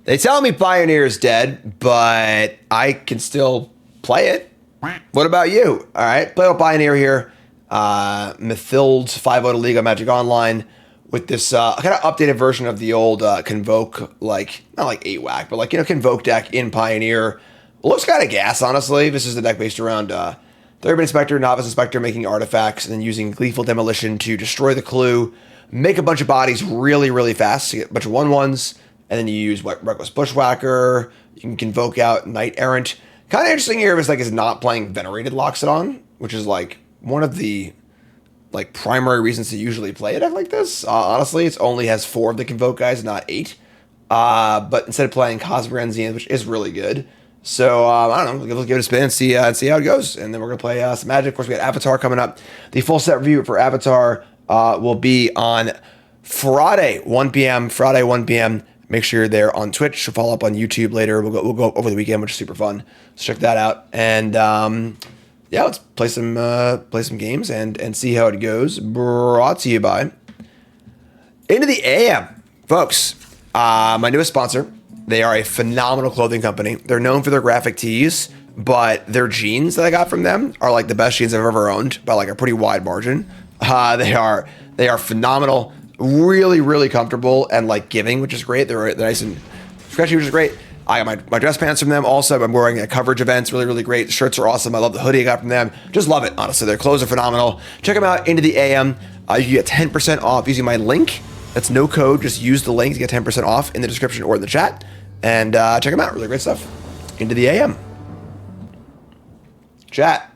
They tell me Pioneer is dead, but I can still play it. What about you? All right, play with Pioneer here. Mythild's 5-0 League on Magic Online with this kind of updated version of the old Convoke, like, not like 8-whack, but like, you know, Convoke deck in Pioneer. Looks kind of gas, honestly. This is the deck based around Third Inspector, Novice Inspector making artifacts, and then using Gleeful Demolition to destroy the clue, make a bunch of bodies really, really fast to get a bunch of 1/1s, and then you use Reckless Bushwhacker. You can Convoke out Knight Errant. Kind of interesting here is not playing Venerated Loxodon, which is like one of the like primary reasons to usually play a deck like this. Honestly, it only has 4 of the Convoke guys, not 8. But instead of playing Cosmogran Zenith, which is really good. So, I don't know, let's give it a spin and see how it goes. And then we're going to play some Magic. Of course, we got Avatar coming up. The full set review for Avatar will be on Friday, 1 p.m. Make sure you're there on Twitch. We'll follow up on YouTube later. We'll go over the weekend, which is super fun. So check that out. And yeah, let's play some games and see how it goes. Brought to you by Into the AM, folks. My newest sponsor. They are a phenomenal clothing company. They're known for their graphic tees, but their jeans that I got from them are like the best jeans I've ever owned by like a pretty wide margin. They are phenomenal, really, really comfortable and like giving, which is great. They're nice and stretchy, which is great. I got my dress pants from them. Also, I'm wearing at coverage events. Really, really great. The shirts are awesome. I love the hoodie I got from them. Just love it, honestly. Their clothes are phenomenal. Check them out, Into the AM. You can get 10% off using my link. That's no code. Just use the link to get 10% off in the description or in the chat. And check them out. Really great stuff. Into the AM. Chat.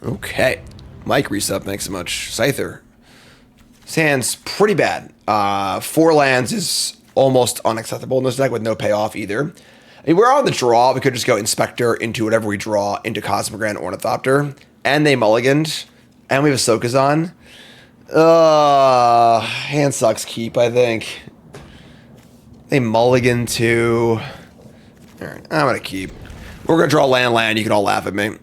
Okay. Mike resub. Thanks so much. Scyther. Sand's pretty bad. 4 lands is almost unacceptable in this deck with no payoff either. I mean, we're on the draw. We could just go Inspector into whatever we draw into Cosmogran Ornithopter. And they mulliganed. And we have a Sokazon. Hand sucks keep, I think. They mulligan to... Alright, I'm going to keep. We're going to draw land. You can all laugh at me.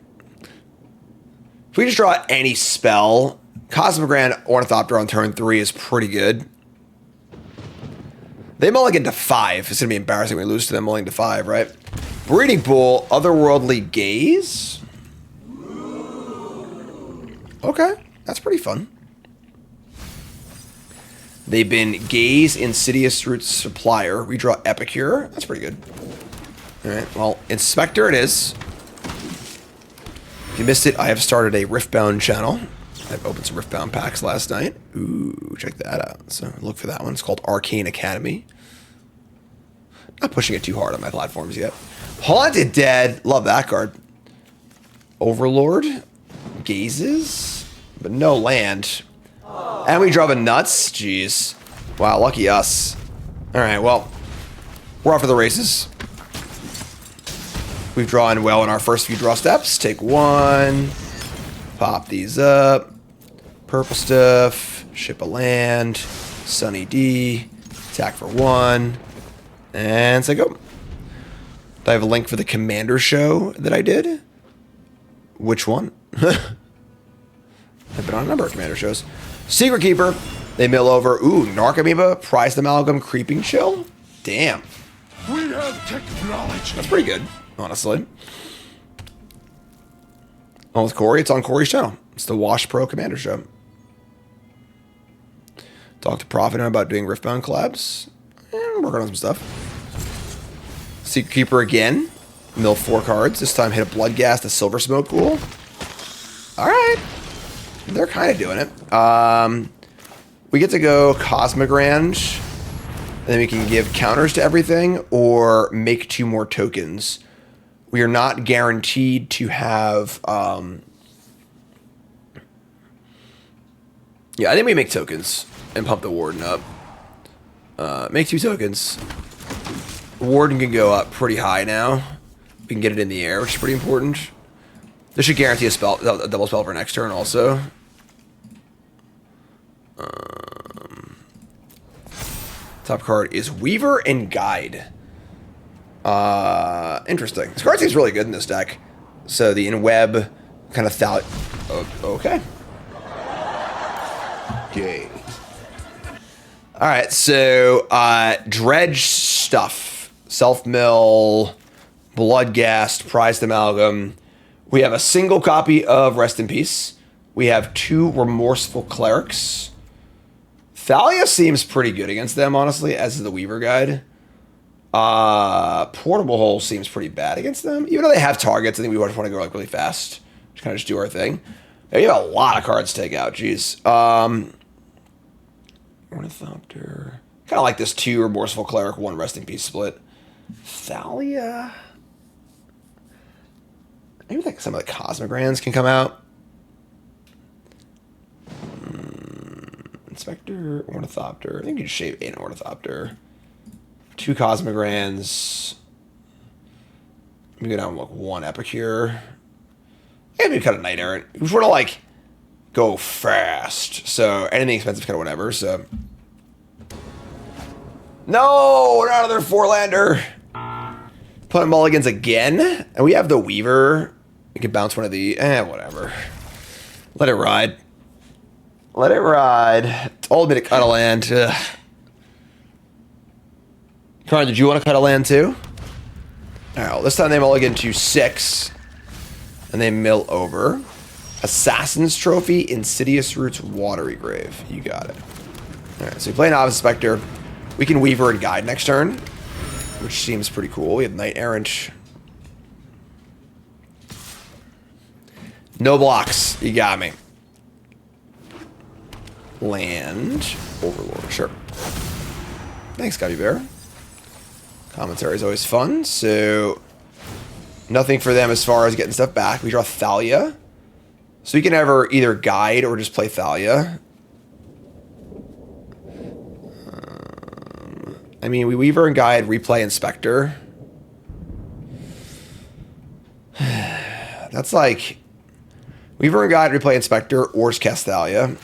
If we just draw any spell, Cosmogran Ornithopter on turn 3 is pretty good. They mulligan to 5. It's going to be embarrassing when we lose to them mulligan to 5, right? Breeding Pool, Otherworldly Gaze. Okay, that's pretty fun. They've been Gaze, Insidious Roots Supplier. Redraw Epicure. That's pretty good. All right, well, Inspector it is. If you missed it, I have started a Riftbound channel. I've opened some Riftbound packs last night. Ooh, check that out. So look for that one. It's called Arcane Academy. Not pushing it too hard on my platforms yet. Haunted Dead. Love that card. Overlord. Gazes. But no land. And we draw the nuts. Jeez. Wow, lucky us. Alright, well, we're off for the races. We've drawn well in our first few draw steps. Take 1. Pop these up. Purple stuff. Ship a land. Sunny D. Attack for 1. And say go. Do I have a link for the Commander show that I did? Which one? I've been on a number of Commander shows. Secret Keeper. They mill over. Ooh, Narcomoeba. Prized Amalgam. Creeping Chill. Damn. We have technology. That's pretty good, honestly. Oh, with Corey. It's on Corey's channel. It's the Wash Pro Commander show. Talk to Profit about doing Riftbound collabs. And working on some stuff. Secret Keeper again. Mill 4 cards. This time hit a Bloodghast, a Silver Smoke Ghoul. Alright. They're kind of doing it. We get to go Cosmogrange, and then we can give counters to everything, or make 2 more tokens. We are not guaranteed to have... Yeah, I think we make tokens and pump the Warden up. Make 2 tokens. Warden can go up pretty high now. We can get it in the air, which is pretty important. This should guarantee a double spell for next turn also. Top card is Weaver and Guide. Interesting. This card seems really good in this deck. So the in-web kind of thought... Oh, okay. Okay. All right, so dredge stuff, self-mill, bloodghast, prized amalgam. We have a single copy of Rest in Peace. We have 2 remorseful clerics. Thalia seems pretty good against them, honestly, as is the Weaver Guide. Portable Hole seems pretty bad against them. Even though they have targets, I think we just want to go like really fast. Just kind of just do our thing. Yeah, you have a lot of cards to take out, jeez. Ornithopter. Kind of like this 2 remorseful cleric, 1 resting piece split. Thalia. Maybe like some of the Cosmogrands can come out. Inspector, Ornithopter. I think you can shave an Ornithopter. 2 Cosmogrands. Maybe go down like 1 Epicure. Maybe cut a Knight Errant. We just want to like go fast. So anything expensive, kind of whatever. So no, another 4-lander. Put mulligans again, and we have the Weaver. We can bounce one of the whatever. Let it ride. Let it ride. Told me to cut a land. Karan, did you want to cut a land too? All right, well, this time they mulligan to 6. And they mill over. Assassin's Trophy, Insidious Roots, Watery Grave. You got it. All right, so we play Novice Spectre. We can Weaver and Guide next turn, which seems pretty cool. We have Knight Errant. No blocks. You got me. Land. Overlord. Sure. Thanks, Gummy Bear. Commentary is always fun. So nothing for them as far as getting stuff back. We draw Thalia. So we can either Guide or just play Thalia. I mean, we Weaver and Guide, replay Inspector. That's like Weaver and Guide, replay Inspector, or just cast Thalia.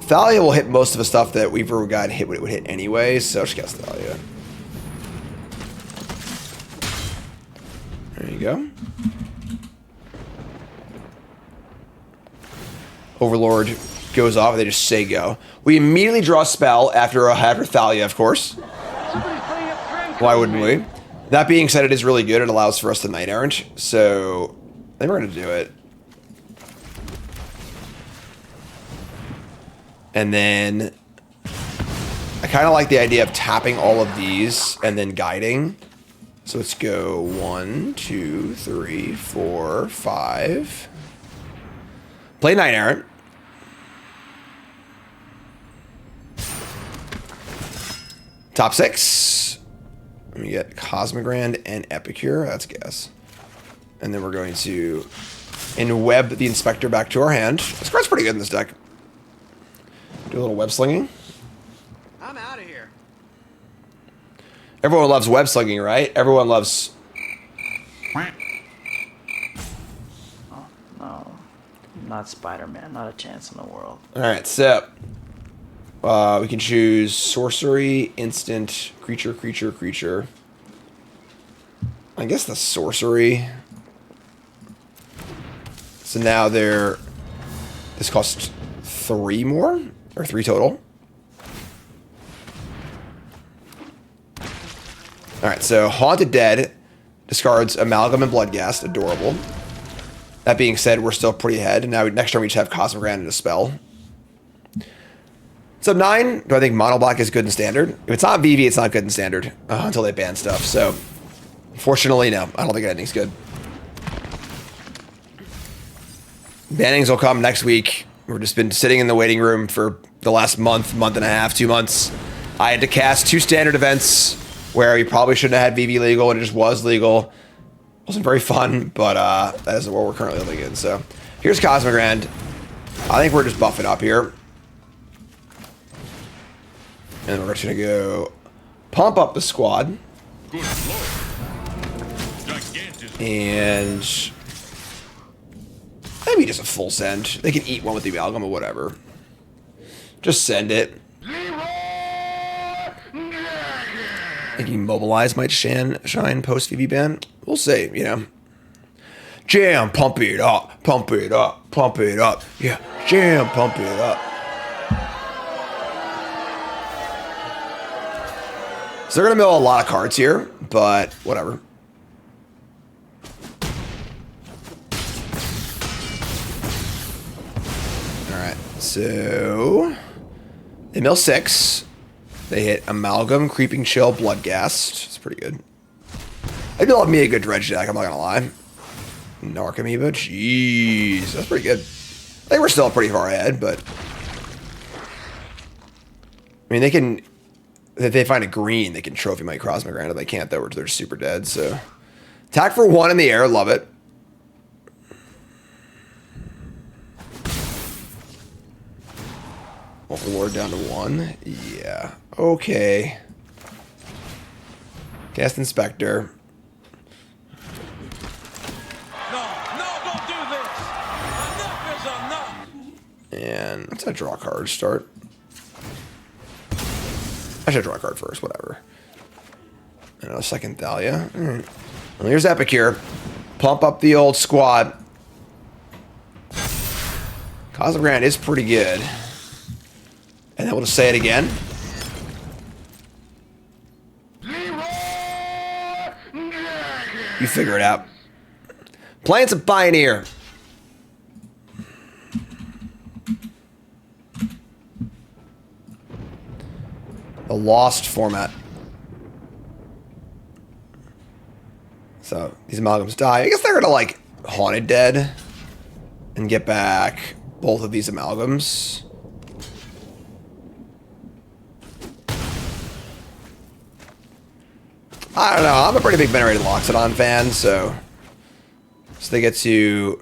Thalia will hit most of the stuff that Weaver and Guide would hit anyway, so just cast Thalia. There you go. Overlord goes off, and they just say go. We immediately draw a spell after Thalia, of course. Why wouldn't we? That being said, it is really good. It allows for us to Knight Errant, so I think we're going to do it. And then I kind of like the idea of tapping all of these and then guiding. So let's go 1, 2, 3, 4, 5. Play Knight Errant. Top 6. Let me get Cosmogrand and Epicure. That's a guess. And then we're going to web the Inspector back to our hand. This card's pretty good in this deck. Do a little web slinging. I'm out of here. Everyone loves web slinging, right? Everyone loves. Oh, no. Not Spider-Man. Not a chance in the world. All right, so we can choose sorcery, instant, creature, creature, creature. I guess the sorcery. So now this costs 3 more, or 3 total. All right, so Haunted Dead discards Amalgam and Bloodghast. Adorable. That being said, we're still pretty ahead. And now next turn we just have Cosmogrand and a spell. So 9, do I think Mono Black is good in Standard? If it's not VV, it's not good in Standard until they ban stuff. So unfortunately, no. I don't think anything's good. Bannings will come next week. We've just been sitting in the waiting room for the last month and a half, 2 months. I had to cast 2 Standard events where we probably shouldn't have had VV legal, and it just was legal. Wasn't very fun, but that isn't what we're currently living in. So here's Cosmogrand. I think we're just buffing up here. And we're just going to go pump up the squad. Good lord. Gigantic. And maybe just a full send. They can eat one with the amalgam or whatever. Just send it. I think Immobilize might shine post VV ban. We'll see, you know. Jam, pump it up, pump it up, pump it up. Yeah, jam, pump it up. So they're gonna mill a lot of cards here, but whatever. Alright, so they mill 6. They hit Amalgam, Creeping Chill, Bloodghast. It's pretty good. I do love me a good dredge deck, I'm not gonna lie. Narc Amoeba, jeez, that's pretty good. I think we're still pretty far ahead, but I mean, they can, if they find a green, they can trophy my Cosmic. Granted, they can't though, they're super dead, so. Attack for 1 in the air, love it. Overlord down to 1, yeah, okay. Cast Inspector. And let's draw a card start. I should draw a card first, whatever. And a second Thalia. All right. Well, here's Epicure. Pump up the old squad. Cosmic Grand is pretty good. And then we'll just say it again. You figure it out. Playing some Pioneer. The Lost format. So these amalgams die. I guess they're gonna like Haunted Dead and get back both of these amalgams. I don't know. I'm a pretty big Venerated Loxodon fan, so they get to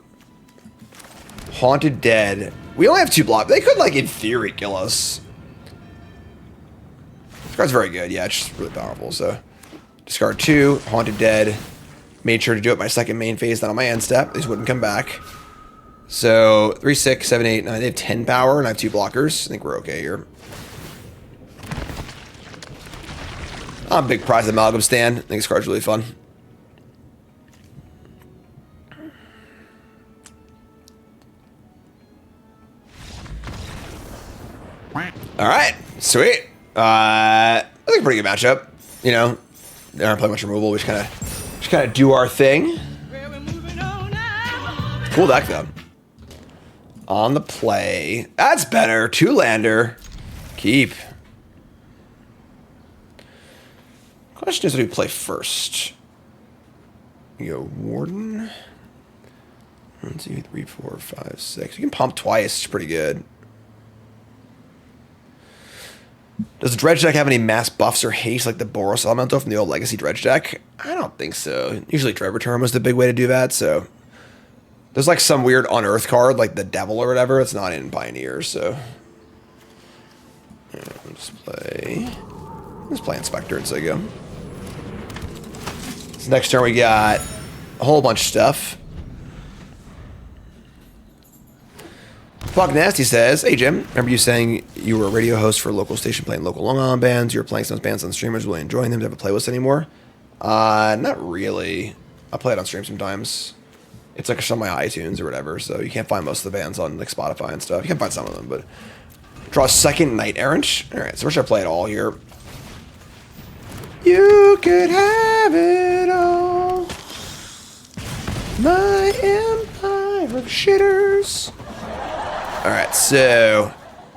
Haunted Dead. We only have 2 blocks. They could, like, in theory, kill us. This card's very good. Yeah, it's just really powerful. So discard 2, Haunted Dead. Made sure to do it my second main phase, not on my end step. These wouldn't come back. So 3, 6, 7, 8, 9. They have 10 power, and I have 2 blockers. I think we're okay here. I'm a big Prize Amalgam stan. I think this card's really fun. All right, sweet. I think a pretty good matchup. You know, they aren't playing much removal. We just kind of do our thing. Cool deck though. On the play, that's better. 2-lander, keep. Question is, what do we play first? You go Warden. 1, 2, 3, 4, 5, 6. You can pump twice. It's pretty good. Does the Dredge deck have any mass buffs or haste like the Boros Elemental from the old Legacy Dredge deck? I don't think so. Usually Dread Return was the big way to do that, so. There's like some weird Unearth card, like the Devil or whatever. It's not in Pioneer, so. Let's play Inspector and go. So next turn we got a whole bunch of stuff. Fuck Nasty says, hey Jim, remember you saying you were a radio host for a local station playing local Long Island bands? You were playing some bands on streamers, really enjoying them. Do you have a playlist anymore? Not really. I play it on stream sometimes. It's like on my iTunes or whatever, so you can't find most of the bands on like Spotify and stuff. You can find some of them, but draw a second Knight Errant. All right, so where should I play it all here? You could have it all. My empire of shitters. All right, so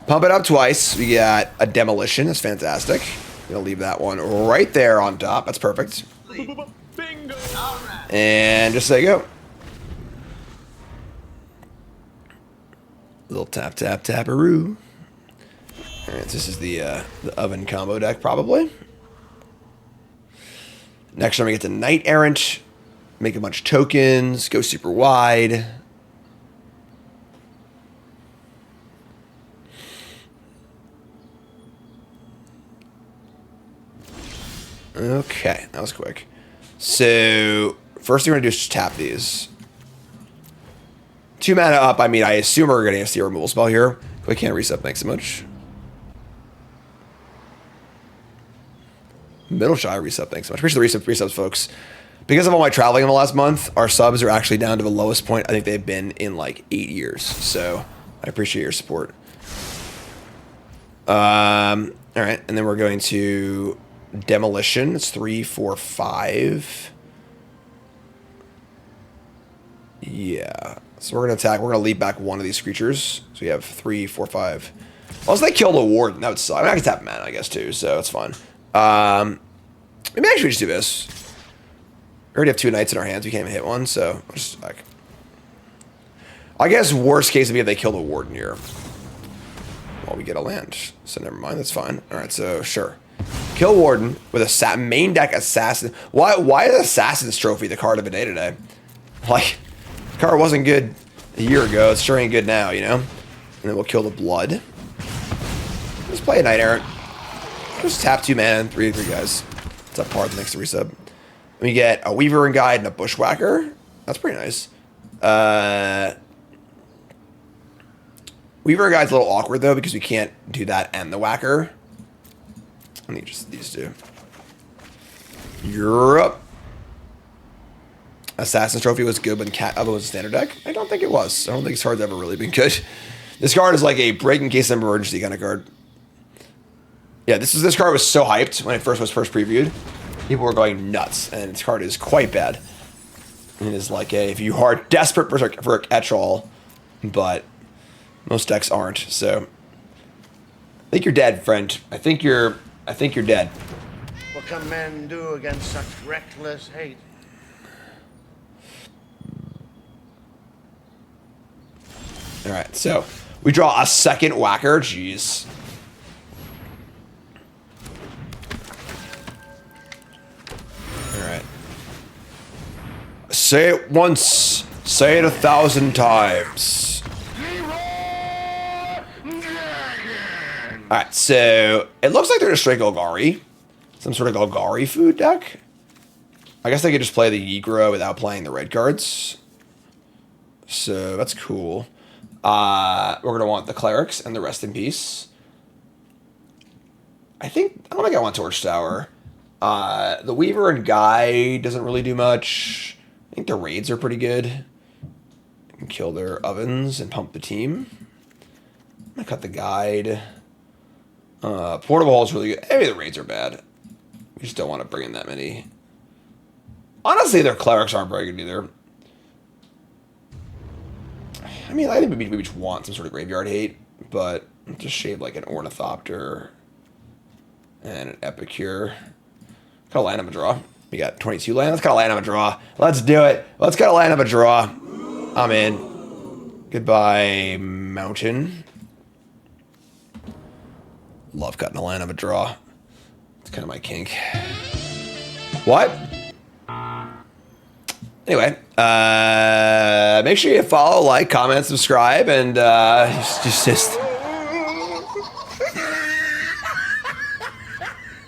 pump it up twice. We got a Demolition. That's fantastic. I'm gonna leave that one right there on top. That's perfect. Bingo! And just there you go. Little tap, tap, taparoo. All right, so this is the oven combo deck, probably. Next time we get to Knight Errant. Make a bunch of tokens. Go super wide. Okay, that was quick. So, first thing we're going to do is just tap these. 2 mana up, I mean, I assume we're getting a steal removal spell here. We can't reset, thanks so much. Middle Shy reset, thanks so much. Appreciate the resubs, folks. Because of all my traveling in the last month, our subs are actually down to the lowest point I think they've been in like 8 years. So, I appreciate your support. All right, and then we're going to Demolition. It's 3, 4, 5. Yeah. So we're going to attack. We're going to leave back one of these creatures. So we have 3, 4, 5. Unless they kill the warden, that would suck. I mean, I can tap mana, I guess, too, so it's fine. Maybe actually just do this. We already have 2 knights in our hands. We can't even hit one, so I'll just like. I guess worst case would be if they kill the warden here. Well, we get a land, so never mind. That's fine. All right, so sure. Kill warden with a main deck assassin. Why is Assassin's Trophy the card of the day today? Like, the card wasn't good a year ago. It sure ain't good now, you know? And then we'll kill the blood. Just play a Knight Errant. Just tap 2 mana and 3 guys. It's up par the next 3 sub. We get a Weaver and Guide and a Bushwhacker. That's pretty nice. Weaver and Guide's a little awkward though because we can't do that and the Whacker. I need just these 2. Europe. Assassin's Trophy was good when Cat was a standard deck. I don't think it was. I don't think this card's ever really been good. This card is like a break in case of emergency kind of card. Yeah, this card was so hyped when it was first previewed. People were going nuts, and this card is quite bad. It is like if you are desperate for a catch-all, but most decks aren't. So I think you're dead, friend. I think you're dead. What can men do against such reckless hate? All right, so we draw a second Whacker. Jeez. Alright. Say it once. Say it 1,000 times. Alright, so it looks like they're just straight Golgari. Some sort of Golgari food deck. I guess they could just play the Yigro without playing the red cards. So that's cool. We're going to want the Clerics and the Rest in Peace. I don't think I want Torch Tower. The Weaver and Guide doesn't really do much. I think the raids are pretty good. I can kill their ovens and pump the team. I'm gonna cut the Guide. Portable Hall is really good. Maybe the raids are bad. We just don't want to bring in that many. Honestly, their Clerics aren't very good either. I mean, I think we just want some sort of graveyard hate, but just shave like an Ornithopter and an Epicure. Cut a land of a draw. We got 22 land. Let's cut a land of a draw. Let's do it. Let's cut a land of a draw. I'm in. Goodbye, Mountain. Love cutting a land of a draw. It's kind of my kink. What? Anyway, make sure you follow, like, comment, subscribe, and just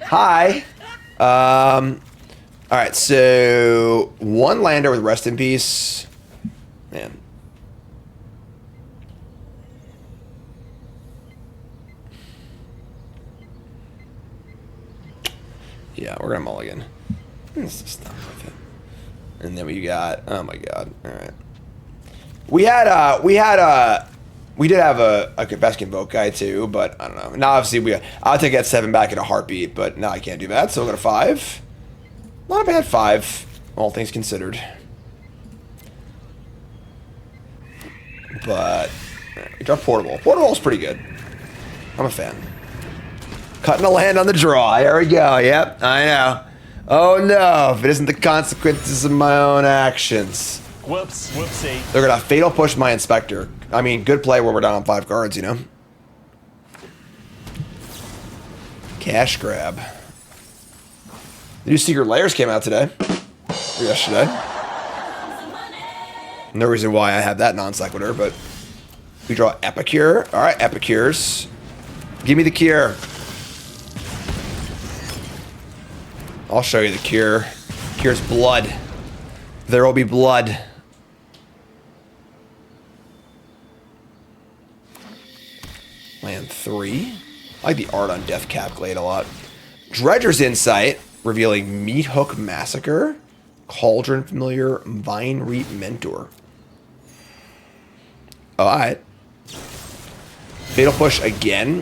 hi. All right, so 1 lander with Rest in Peace. Man. Yeah, we're gonna mulligan. This is not worth it. And then we got, oh my god, all right. We did have a Boros Convoke guy too, but I don't know. Now obviously I'll take that 7 back in a heartbeat, but now I can't do that, so we'll go to 5. Not a bad 5, all things considered. But we draw Portable. Portable is pretty good. I'm a fan. Cutting a land on the draw. There we go. Yep, I know. Oh no, if it isn't the consequences of my own actions. Whoops, whoopsie. They're gonna fatal push my Inspector. I mean, good play when we're down on 5 cards, you know? Cash grab. The new Secret Layers came out today. Or yesterday. No reason why I have that non sequitur, but we draw Epicure. Alright, Epicures. Give me the cure. I'll show you the cure. Cure's blood. There will be blood. Land 3. I like the art on Death Cap Glade a lot. Dredger's Insight, revealing Meat Hook Massacre, Cauldron Familiar, Vine Reap Mentor. Alright. Fatal Push again.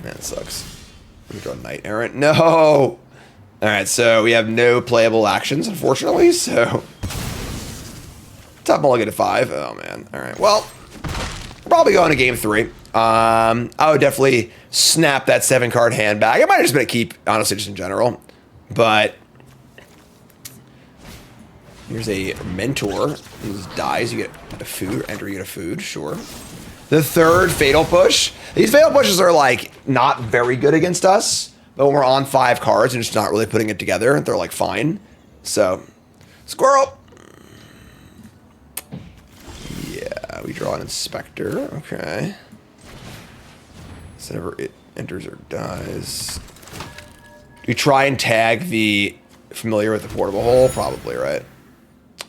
Man, that sucks. Let me draw Knight Errant. No! All right, so we have no playable actions, unfortunately. So top mulligan to 5. Oh man. All right. Well, we're probably going to game 3. I would definitely snap that 7-card hand back. It might have just been a keep, honestly, just in general. But here's a mentor. This dies. You get a food. Enter. You get a food. Sure. The 3rd fatal push. These fatal pushes are like not very good against us. But when we're on 5 cards and just not really putting it together, they're like fine. So, squirrel. Yeah, we draw an inspector. Okay. So whenever it enters or dies. Do we try and tag the familiar with the portable hole? Probably, right?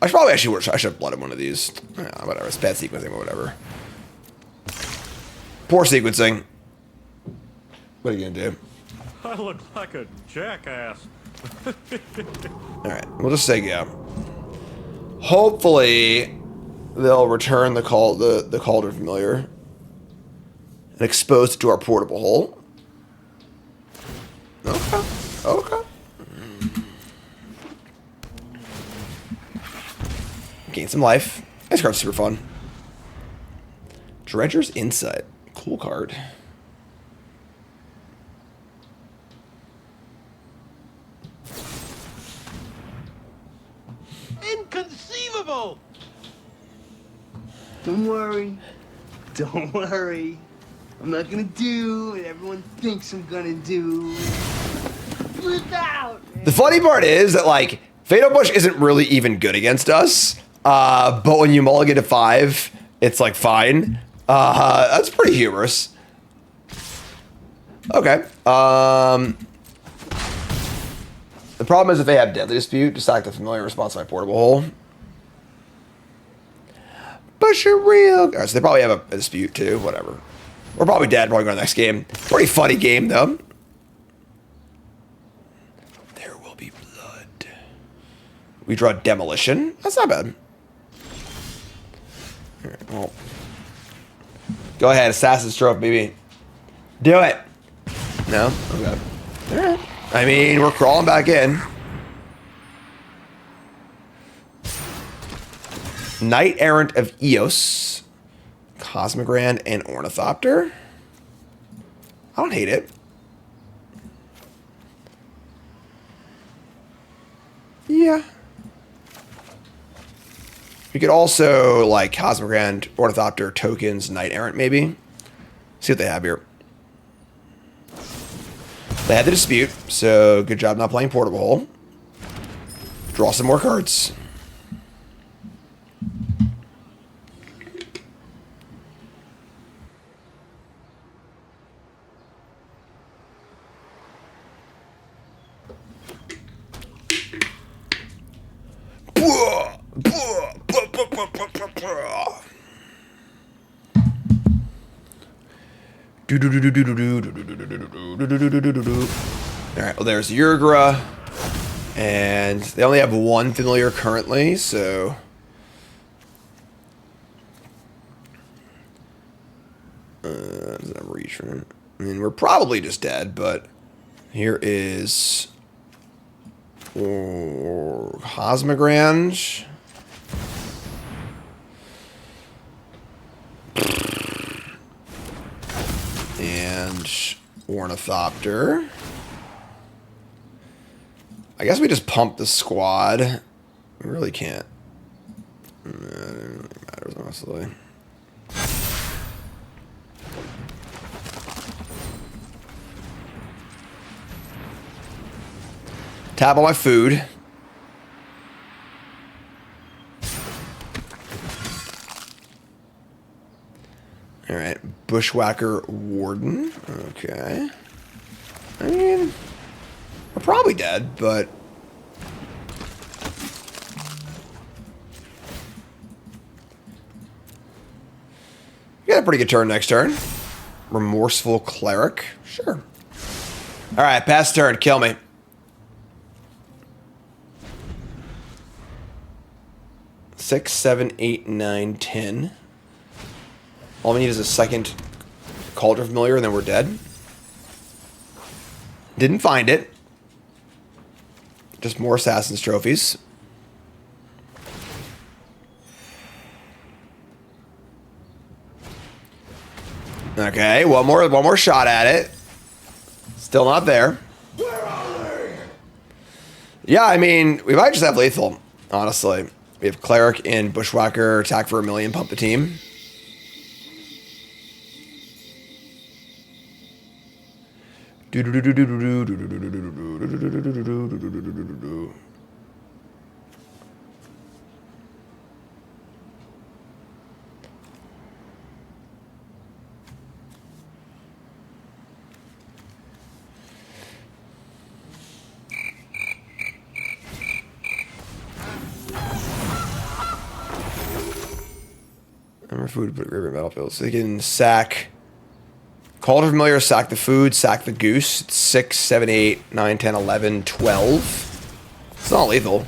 I should have blooded one of these. Yeah, whatever. It's bad sequencing, but whatever. Poor sequencing. What are you gonna do? I look like a jackass. Alright, we'll just say go. Hopefully, they'll return the Cauldron Familiar and expose it to our portable hole. Okay. Okay. Gain some life. This card's super fun. Dredger's Insight. Cool card. Inconceivable! Don't worry. Don't worry. I'm not gonna do what everyone thinks I'm gonna do. Flip out! The funny part is that, like, Fatal Push isn't really even good against us. But when you mulligan to 5, it's, like, fine. That's pretty humorous. Okay. The problem is if they have Deadly Dispute, just act the familiar response to my portable hole. Push it real. Alright, so they probably have a dispute too. Whatever. We're probably dead. Probably going to the next game. Pretty funny game though. There will be blood. We draw Demolition. That's not bad. Alright, well. Go ahead, Assassin's Trophy, baby. Do it. No? Okay. Alright. I mean, we're crawling back in. Knight Errant of Eos. Cosmogrand and Ornithopter. I don't hate it. Yeah. We could also, like, Cosmogrand, Ornithopter, tokens, Knight Errant, maybe. See what they have here. They had the dispute, so good job not playing Portable Hole. Draw some more cards. Alright, well there's Yurgra. And they only have one familiar currently, so... Does that reach for it? I mean, we're probably just dead, but... Here is... Cosmogrand. And Ornithopter. I guess we just pump the squad. We really can't. It doesn't really matter, honestly. Tap on my food. All right, Bushwhacker Warden. Okay. I mean, we're probably dead, but... We got a pretty good turn next turn. Remorseful Cleric. Sure. All right, pass turn. Kill me. Six, 7, 8, 9, 10. All we need is a second Cauldron Familiar, and then we're dead. Didn't find it. Just more Assassin's trophies. Okay, one more shot at it. Still not there. Yeah, I mean, we might just have lethal, honestly. We have Cleric and Bushwhacker, attack for 1 million, pump the team. Remember food, put river battlefield. So they can sack. Call to Familiar, sack the food, sack the goose. It's 6, 7, 8, 9, 10, 11, 12. It's not lethal.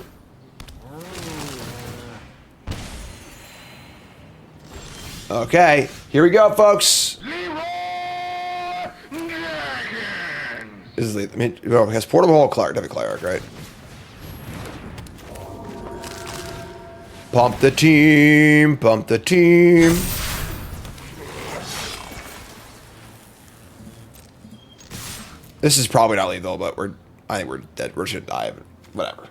Okay, here we go, folks. This is lethal. I mean, it has portable hole cleric, definitely cleric, right? Pump the team, pump the team. This is probably not lethal, but I think we're dead. We should die, but whatever.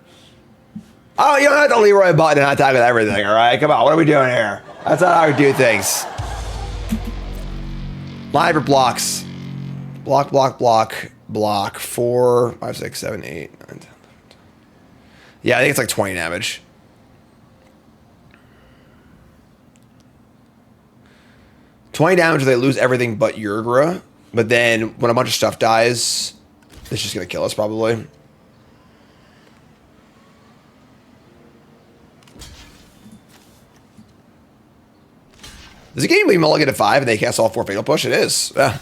Oh, you don't have to Leroy button and attack with everything, all right? Come on, what are we doing here? That's not how we do things. Line for blocks. Block, block, block, block. 4, 5, 6, 7, 8, 9, 10, 11. Yeah, I think it's like 20 damage. $20 damage, they lose everything but Yurgra. But then when a bunch of stuff dies, it's just going to kill us probably. Is the game we mulligan at 5 and they cast all 4 Fatal Push? It is. Yeah,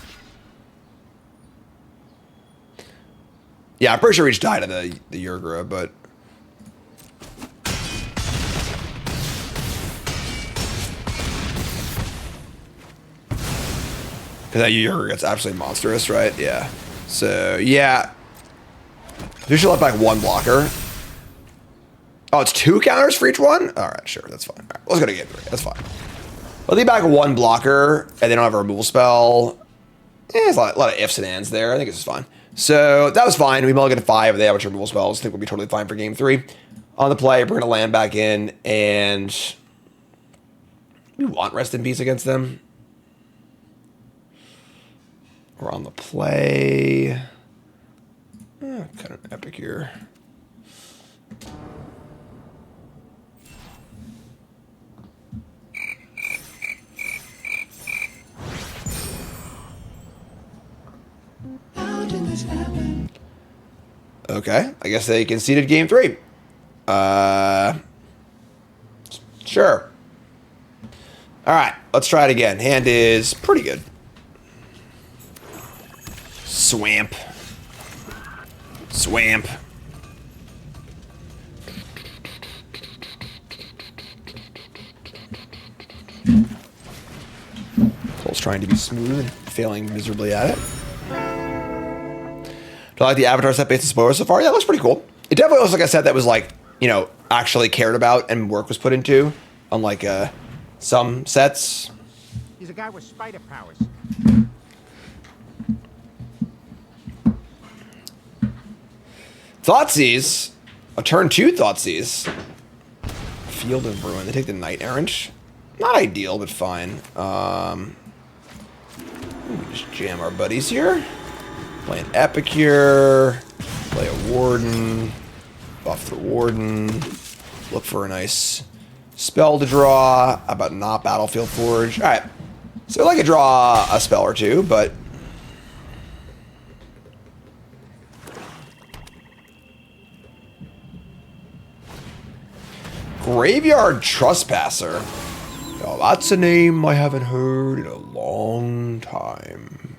I'm pretty sure we just died of the Yurgra, but... Because that Yurgra gets absolutely monstrous, right? Yeah. So, yeah. We should let back 1 blocker. Oh, it's 2 counters for each one? Alright, sure, that's fine. All right, let's go to game 3. That's fine. I'll leave back 1 blocker, and they don't have a removal spell. There's a lot of ifs and ands there. I think this is fine. So, that was fine. We mulligan to 5, and they have a bunch of removal spells. I think we'll be totally fine for game 3. On the play, we're going to land back in, and... we want Rest in Peace against them. We're on the play. Kind of epic here. How did this happen? Okay, I guess they conceded game 3. Sure. All right, let's try it again. Hand is pretty good. Swamp. Swamp. Cole's trying to be smooth and failing miserably at it. Do I like the avatar set based on spoilers so far? Yeah, it looks pretty cool. It definitely looks like a set that was like, you know, actually cared about and work was put into, unlike some sets. He's a guy with spider powers. Thoughtseize. A turn 2 Thoughtseize. Field of Ruin. They take the Knight Errant. Not ideal, but fine. We just jam our buddies here. Play an Epicure. Play a Warden. Buff the Warden. Look for a nice spell to draw. How about not Battlefield Forge? Alright. So I could draw a spell or two, but... Graveyard Trespasser. Oh, that's a name I haven't heard in a long time.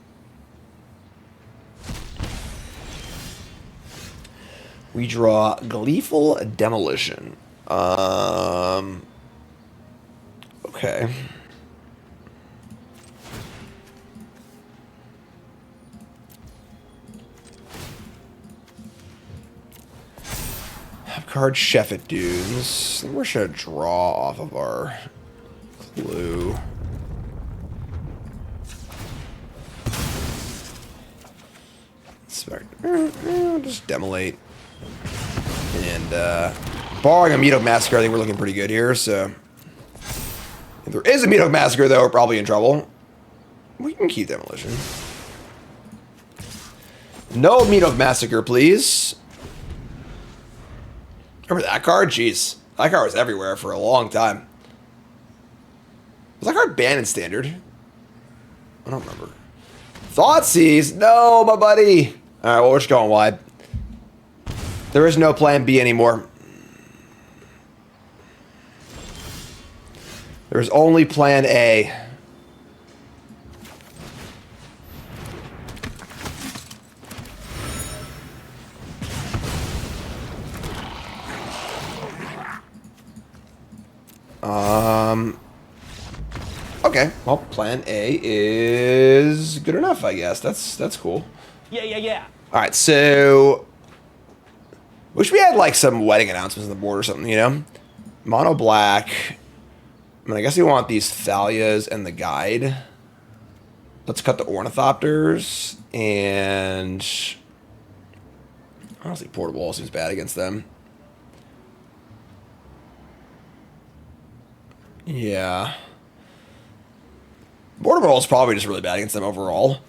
We draw Gleeful Demolition. Okay. Card Chef it dudes. We're just gonna draw off of our clue. Just demolate. And barring a Meat-Oak Massacre, I think we're looking pretty good here, so if there is a Meat-Oak Massacre though, we're probably in trouble. We can keep Demolition. No Meat-Oak Massacre, please. Remember that card? Jeez. That card was everywhere for a long time. Was that card banned in Standard? I don't remember. Thoughtseize? No, my buddy. Alright, well, we're just going wide. There is no plan B anymore. There's only plan A. Okay, well, plan A is good enough, I guess. That's cool. Yeah. All right, so wish we had like some wedding announcements on the board or something, you know? Mono black. I mean, I guess we want these Thalias and the guide. Let's cut the Ornithopters and honestly, Portable all seems bad against them. Yeah. Border Ball is probably just really bad against them overall.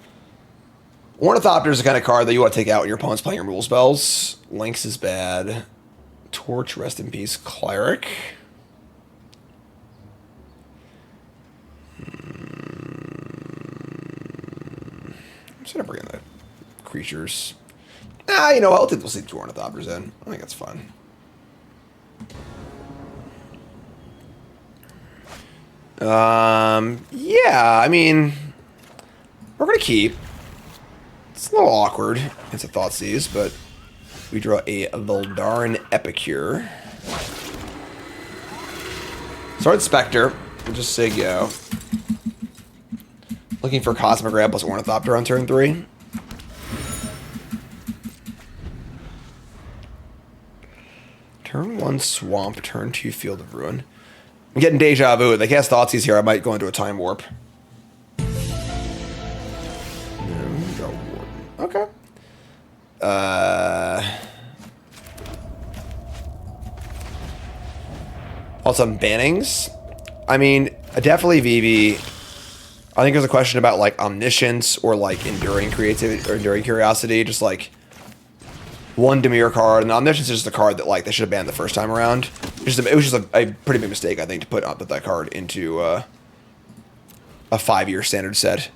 Ornithopter is the kind of card that you want to take out when your opponent's playing your rule spells. Lynx is bad. Torch, rest in peace. Cleric. I'm just going to bring in the creatures. You know what? I'll take we'll see 2 Ornithopters in. I think that's fun. Yeah, I mean, we're going to keep. It's a little awkward. It's a Thoughtseize, but we draw a Voldarin Epicure. Sword Spectre. We'll just say go. Looking for Cosmic Rat plus Ornithopter on turn 3. Turn 1 Swamp, turn 2 Field of Ruin. I'm getting deja vu. If they cast Thoughtseize here, I might go into a time warp. Okay. Also, some bannings. I mean, definitely VV. I think there's a question about like Omniscience or like Enduring Creativity or Enduring Curiosity. Just like one Dimir card, and Omniscience is just a card that like they should have banned the first time around. It was just a pretty big mistake, I think, to put that card into a 5-year standard set.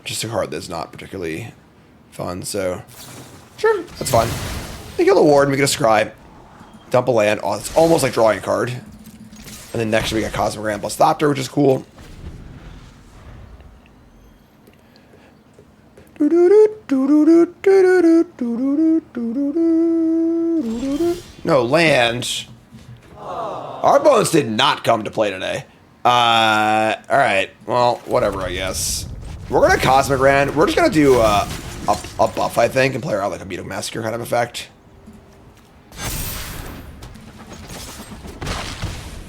Just a card that's not particularly fun, so sure, that's fine. We kill the Ward, we get a Scry, dump a land. Oh, it's almost like drawing a card. And then next we got Cosmic Ram plus Thopter, which is cool. No land. Our bones did not come to play today. Alright, well, whatever, I guess. We're gonna Cosmic Ram. We're just gonna do a buff, I think, and play around like a Meat-Oak Massacre kind of effect.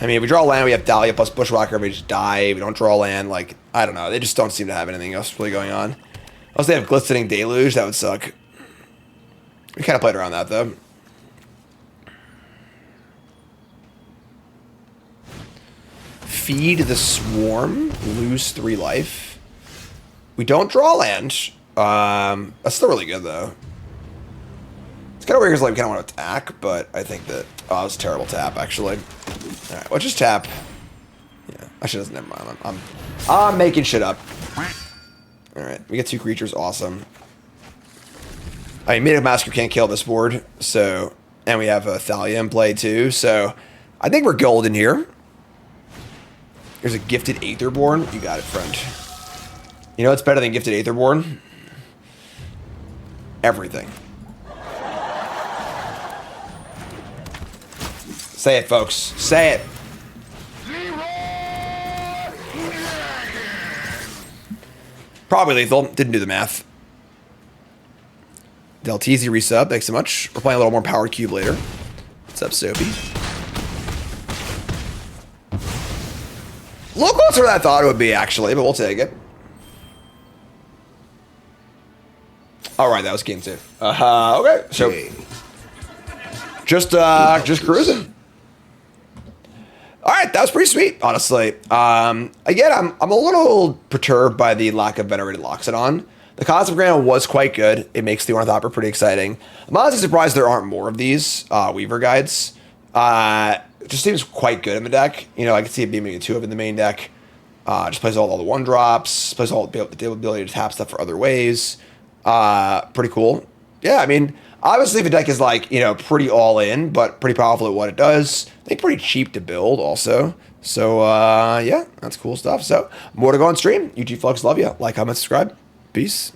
I mean, if we draw land, we have Dahlia plus Bushwhacker. If we just die, we don't draw land. Like, I don't know. They just don't seem to have anything else really going on. Unless they have Glistening Deluge, that would suck. We kind of played around that, though. Feed the Swarm. Lose 3 life. We don't draw land. That's still really good, though. It's kind of weird because like, we kind of want to attack, but I think that... Oh, that was a terrible tap, actually. Alright, well, just tap. Yeah, I should have... Never mind. I'm making shit up. Alright, we get 2 creatures. Awesome. I mean, Meat-Oak Massacre can't kill this board, so... And we have a Thalia in play, too, so... I think we're golden here. There's a Gifted Aetherborn. You got it, friend. You know what's better than Gifted Aetherborn? Everything. Say it, folks. Say it. Probably lethal. Didn't do the math. Delteezy resub. Thanks so much. We're playing a little more Powered Cube later. What's up, Soapy? A little closer than I thought it would be, actually, but we'll take it. All right, that was game 2. Okay, so just cruising. All right, that was pretty sweet, honestly. Again, I'm a little perturbed by the lack of Venerated Loxodon. The concept granted was quite good. It makes the Ornithopter pretty exciting. I'm honestly surprised there aren't more of these Weaver guides. It just seems quite good in the deck. You know, I can see it being 2 of in the main deck. Just plays all the 1-drops, plays all the ability to tap stuff for other ways. Pretty cool. Yeah, I mean, obviously the deck is like, you know, pretty all in, but pretty powerful at what it does. I think pretty cheap to build also. So, yeah, that's cool stuff. So, more to go on stream. UG Flux, love you. Like, comment, subscribe. Peace.